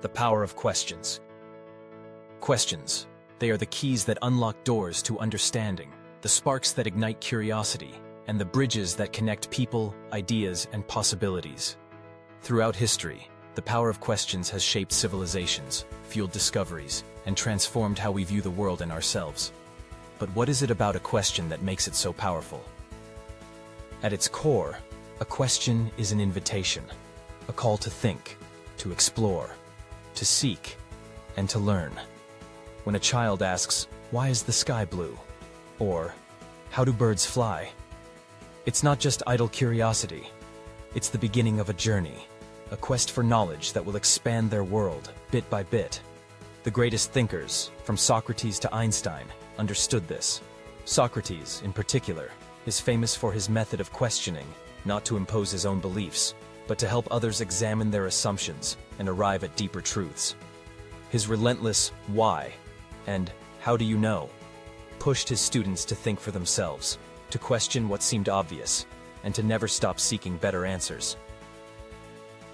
The power of questions. Questions. They are the keys that unlock doors to understanding, the sparks that ignite curiosity, and the bridges that connect people, ideas, and possibilities. Throughout history, the power of questions has shaped civilizations, fueled discoveries, and transformed how we view the world and ourselves. But what is it about a question that makes it so powerful? At its core, a question is an invitation, a call to think, to explore, to seek, and to learn. When a child asks, "Why is the sky blue?" or "How do birds fly?" it's not just idle curiosity. It's the beginning of a journey, a quest for knowledge that will expand their world, bit by bit. The greatest thinkers, from Socrates to Einstein, understood this. Socrates, in particular, is famous for his method of questioning, not to impose his own beliefs, but to help others examine their assumptions and arrive at deeper truths. His relentless "why" and "how do you know" pushed his students to think for themselves, to question what seemed obvious, and to never stop seeking better answers.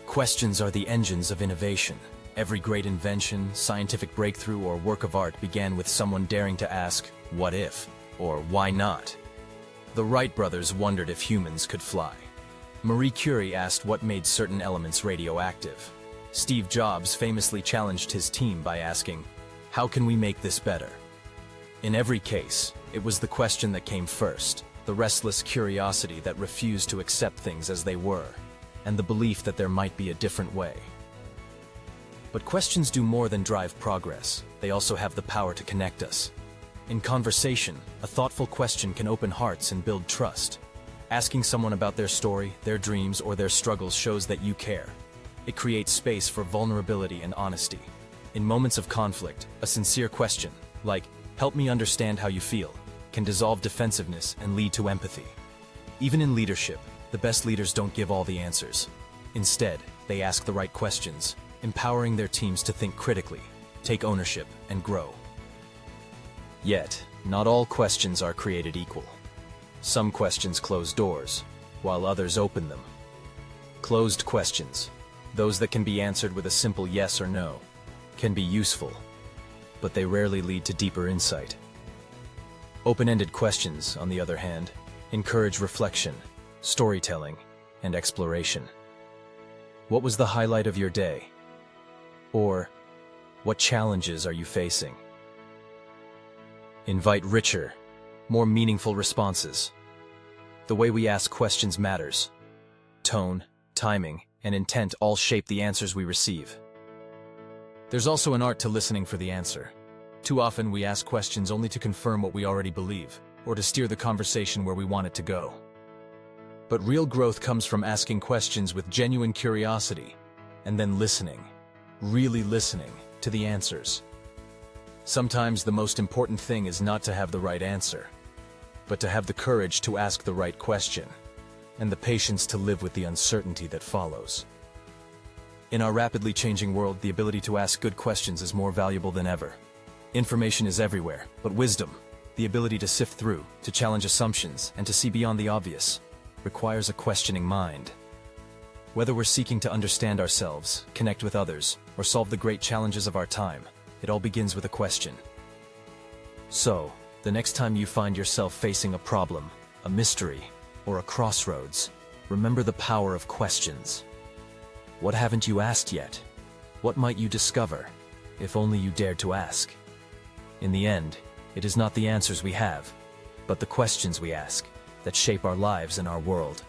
Questions are the engines of innovation. Every great invention, scientific breakthrough, or work of art began with someone daring to ask, "What if?" or "Why not?" The Wright brothers wondered if humans could fly. Marie Curie asked what made certain elements radioactive. Steve Jobs famously challenged his team by asking, "How can we make this better?" In every case, it was the question that came first, the restless curiosity that refused to accept things as they were, and the belief that there might be a different way. But questions do more than drive progress. They also have the power to connect us. In conversation, a thoughtful question can open hearts and build trust. Asking someone about their story, their dreams, or their struggles shows that you care. It creates space for vulnerability and honesty. In moments of conflict, a sincere question, like, "Help me understand how you feel," can dissolve defensiveness and lead to empathy. Even in leadership, the best leaders don't give all the answers. Instead, they ask the right questions, empowering their teams to think critically, take ownership, and grow. Yet, not all questions are created equal. Some questions close doors, while others open them. Closed questions, those that can be answered with a simple yes or no, can be useful, but they rarely lead to deeper insight. Open-ended questions, on the other hand, encourage reflection, storytelling, and exploration. What was the highlight of your day? Or, what challenges are you facing? Invite richer, more meaningful responses. The way we ask questions matters. Tone, timing, and intent all shape the answers we receive. There's also an art to listening for the answer. Too often we ask questions only to confirm what we already believe, or to steer the conversation where we want it to go. But real growth comes from asking questions with genuine curiosity, and then listening, really listening, to the answers. Sometimes the most important thing is not to have the right answer, but to have the courage to ask the right question, and the patience to live with the uncertainty that follows. In our rapidly changing world, the ability to ask good questions is more valuable than ever. Information is everywhere, but wisdom, the ability to sift through, to challenge assumptions, and to see beyond the obvious, requires a questioning mind. Whether we're seeking to understand ourselves, connect with others, or solve the great challenges of our time, it all begins with a question. So, the next time you find yourself facing a problem, a mystery, or a crossroads, remember the power of questions. What haven't you asked yet? What might you discover, if only you dared to ask? In the end, it is not the answers we have, but the questions we ask, that shape our lives and our world.